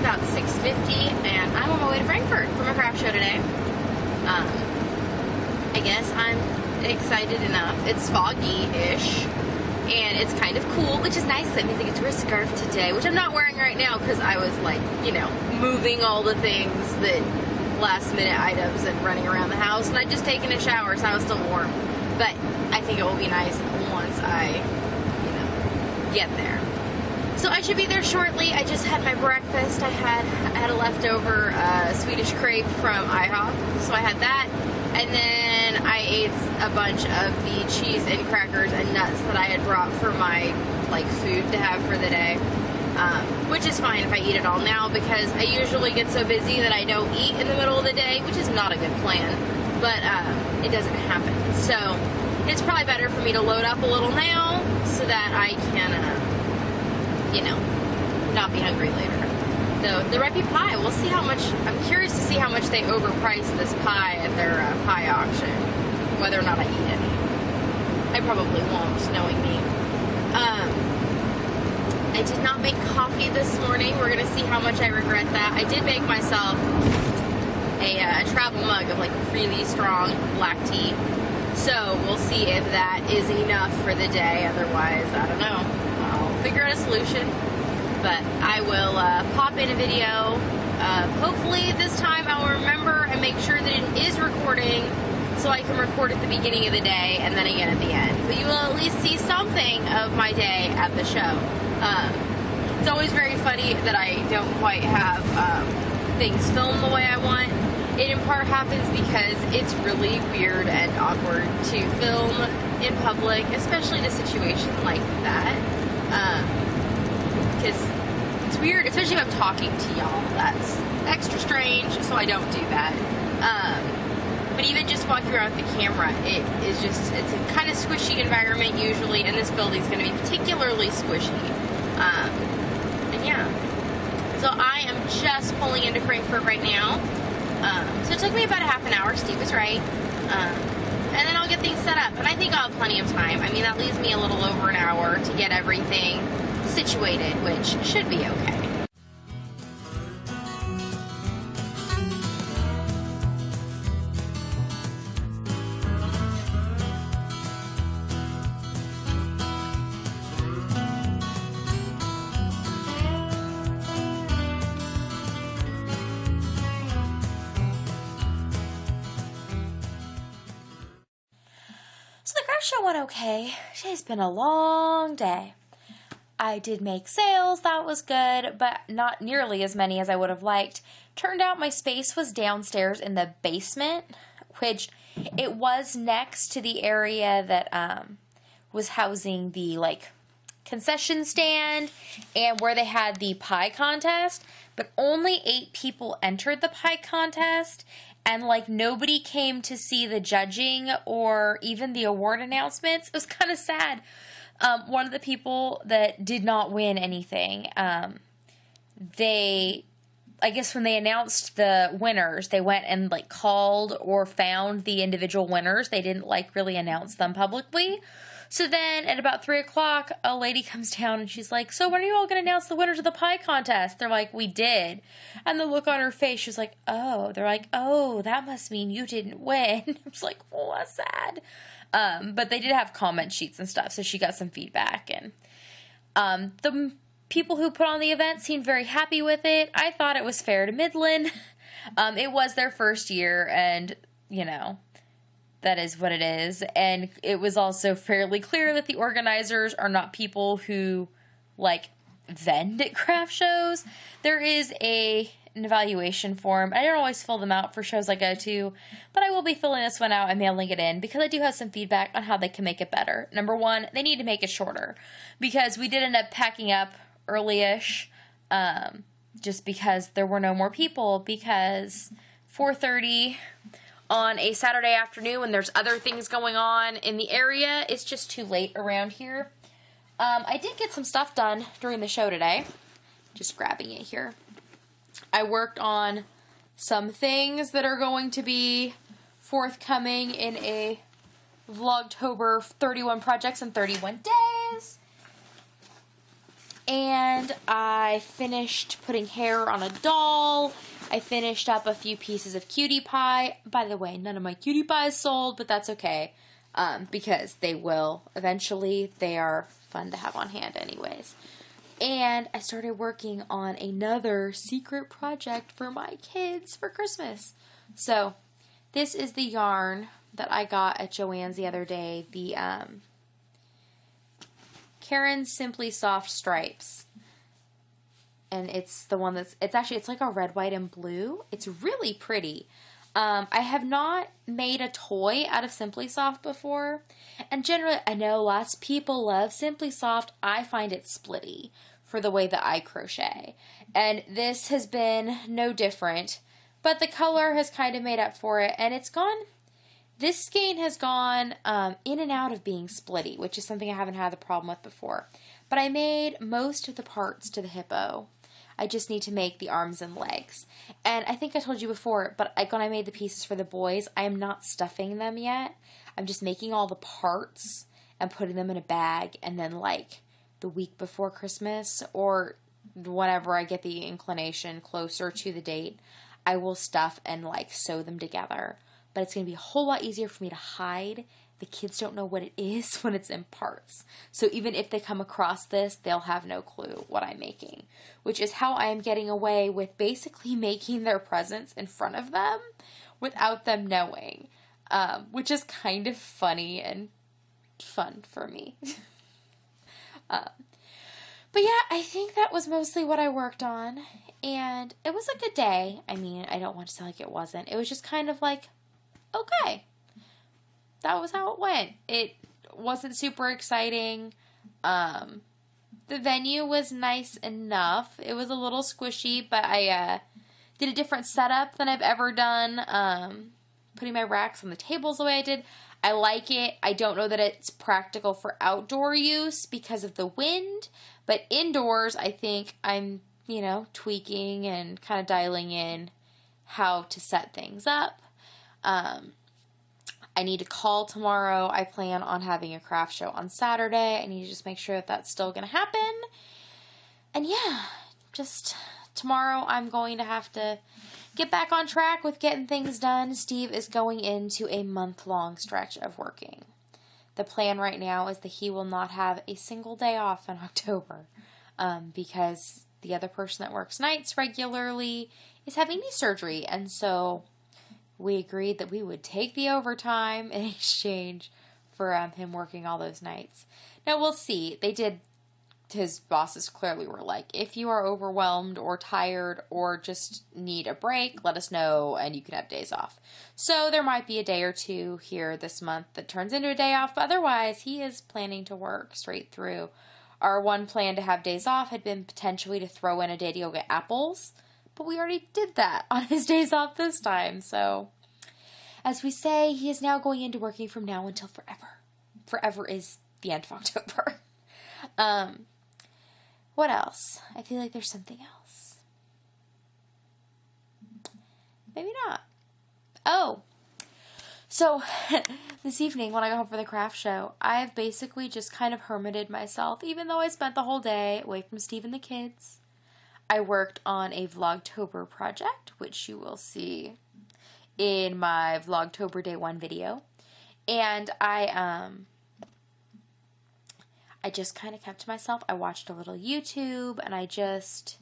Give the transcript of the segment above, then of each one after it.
about 6:50, and I'm on my way to Frankfort for my craft show today. I guess I'm excited enough. It's foggy-ish, and it's kind of cool, which is nice. That means I get to wear a scarf today, which I'm not wearing right now because I was like, you know, moving all the things that last-minute items and running around the house, and I'd just taken a shower, so I was still warm. But I think it will be nice once I, you know, get there. So I should be there shortly. I just had my breakfast. I had a leftover Swedish crepe from IHOP, so I had that. And then I ate a bunch of the cheese and crackers and nuts that I had brought for my, like, food to have for the day. Which is fine if I eat it all now, because I usually get so busy that I don't eat in the middle of the day, which is not a good plan. But it doesn't happen. So it's probably better for me to load up a little now so that I can, you know, not be hungry later. Though there might be pie. We'll see how much. I'm curious to see how much they overprice this pie at their pie auction. Whether or not I eat any. I probably won't, knowing me. I did not make coffee this morning. We're gonna see how much I regret that. I did make myself a travel mug of like really strong black tea. So we'll see if that is enough for the day. Otherwise, I don't know. I'll figure out a solution. But I will pop in a video. Hopefully this time I'll remember and make sure that it is recording so I can record at the beginning of the day and then again at the end. But you will at least see something of my day at the show. It's always very funny that I don't quite have things filmed the way I want. It in part happens because it's really weird and awkward to film in public, especially in a situation like that. Because it's weird, especially if I'm talking to y'all. That's extra strange, so I don't do that. But even just walking around with the camera, it's a kind of squishy environment usually, and this building's going to be particularly squishy. And yeah. So I am just pulling into Frankfort right now. So it took me about a half an hour, Steve was right. And then I'll get things set up. And I think I'll have plenty of time. I mean, that leaves me a little over an hour to get everything situated, which should be okay. So the craft show went okay. Today's been a long day. I did make sales, that was good, but not nearly as many as I would have liked. Turned out my space was downstairs in the basement, which it was next to the area that was housing the, like, concession stand and where they had the pie contest, but only 8 people entered the pie contest, and, like, nobody came to see the judging or even the award announcements. It was kind of sad. One of the people that did not win anything, I guess when they announced the winners, they went and, like, called or found the individual winners. They didn't, like, really announce them publicly. So then at about 3 o'clock, a lady comes down and she's like, "So when are you all going to announce the winners of the pie contest?" They're like, "We did." And the look on her face, she's like, "Oh." They're like, "Oh, that must mean you didn't win." I was like, "Oh, that's sad." But they did have comment sheets and stuff, so she got some feedback. And the people who put on the event seemed very happy with it. I thought it was fair to Midland. It was their first year, and, you know, that is what it is. And it was also fairly clear that the organizers are not people who, like, vend at craft shows. There is an evaluation form. I don't always fill them out for shows I go to, but I will be filling this one out and mailing it in because I do have some feedback on how they can make it better. Number one, they need to make it shorter because we did end up packing up early-ish just because there were no more people, because 4:30 on a Saturday afternoon when there's other things going on in the area, it's just too late around here. I did get some stuff done during the show today. Just grabbing it here. I worked on some things that are going to be forthcoming in a Vlogtober 31 projects in 31 days. And I finished putting hair on a doll. I finished up a few pieces of cutie pie. By the way, none of my cutie pies sold, but that's okay. Because they will eventually. They are fun to have on hand anyways. And I started working on another secret project for my kids for Christmas. So, this is the yarn that I got at Joann's the other day. The Karen's Simply Soft Stripes. And it's the one that's, it's like a red, white, and blue. It's really pretty. I have not made a toy out of Simply Soft before. And generally, I know lots of people love Simply Soft. I find it splitty for the way that I crochet. And this has been no different. But the color has kind of made up for it. And it's gone, this skein has gone in and out of being splitty, which is something I haven't had a problem with before. But I made most of the parts to the hippo. I just need to make the arms and legs. And I think I told you before, but when I made the pieces for the boys, I am not stuffing them yet. I'm just making all the parts and putting them in a bag, and then like the week before Christmas or whenever I get the inclination closer to the date, I will stuff and like sew them together. But it's going to be a whole lot easier for me to hide. The kids don't know what it is when it's in parts. So even if they come across this, they'll have no clue what I'm making. Which is how I am getting away with basically making their presents in front of them without them knowing. Which is kind of funny and fun for me. But yeah, I think that was mostly what I worked on. And it was a good day. I mean, I don't want to sound like it wasn't. It was just kind of like, okay. That was how it went. It wasn't super exciting. The venue was nice enough. It was a little squishy, but I did a different setup than I've ever done. Putting my racks on the tables the way I did. I like it. I don't know that it's practical for outdoor use because of the wind, but indoors I think I'm, tweaking and kind of dialing in how to set things up. I need to call tomorrow. I plan on having a craft show on Saturday. I need to just make sure that that's still going to happen. And yeah, just tomorrow I'm going to have to get back on track with getting things done. Steve is going into a month-long stretch of working. The plan right now is that he will not have a single day off in October because the other person that works nights regularly is having knee surgery. And so we agreed that we would take the overtime in exchange for him working all those nights. Now, we'll see. His bosses clearly were like, if you are overwhelmed or tired or just need a break, let us know and you can have days off. So there might be a day or two here this month that turns into a day off, but otherwise he is planning to work straight through. Our one plan to have days off had been potentially to throw in a day to go get apples, but we already did that on his days off this time. So, as we say, he is now going into working from now until forever. Forever is the end of October. What else? I feel like there's something else. Maybe not. Oh. So, this evening when I got home from the craft show, I've basically just kind of hermited myself, even though I spent the whole day away from Steve and the kids. I worked on a Vlogtober project, which you will see in my Vlogtober Day 1 video. And I just kind of kept to myself. I watched a little YouTube, and I just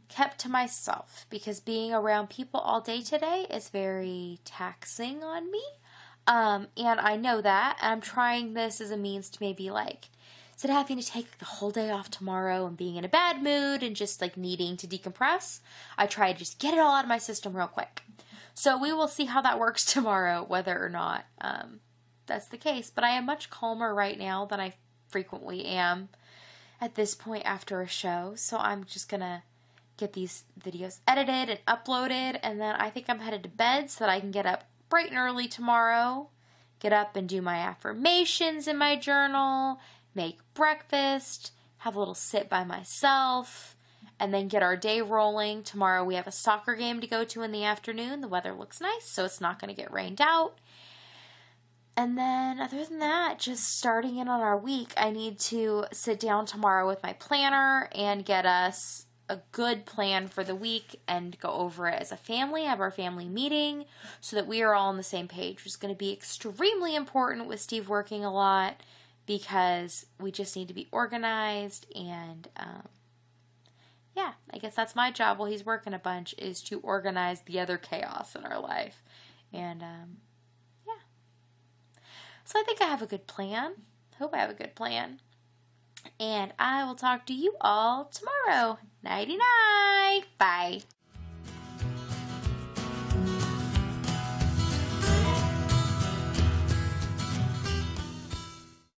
kept to myself because being around people all day today is very taxing on me. And I know that, and I'm trying this as a means to maybe instead of having to take the whole day off tomorrow and being in a bad mood and just needing to decompress, I try to just get it all out of my system real quick. So we will see how that works tomorrow, whether or not that's the case. But I am much calmer right now than I frequently am at this point after a show. So I'm just going to get these videos edited and uploaded. And then I think I'm headed to bed so that I can get up bright and early tomorrow. Get up and do my affirmations in my journal. Make breakfast. Have a little sit by myself. And then get our day rolling. Tomorrow we have a soccer game to go to in the afternoon. The weather looks nice, so it's not going to get rained out. And then other than that, just starting in on our week, I need to sit down tomorrow with my planner and get us a good plan for the week and go over it as a family, have our family meeting so that we are all on the same page, which is going to be extremely important with Steve working a lot because we just need to be organized. And yeah, I guess that's my job while he's working a bunch, is to organize the other chaos in our life. And so I think I have a good plan. Hope I have a good plan. And I will talk to you all tomorrow. Nighty night. Bye.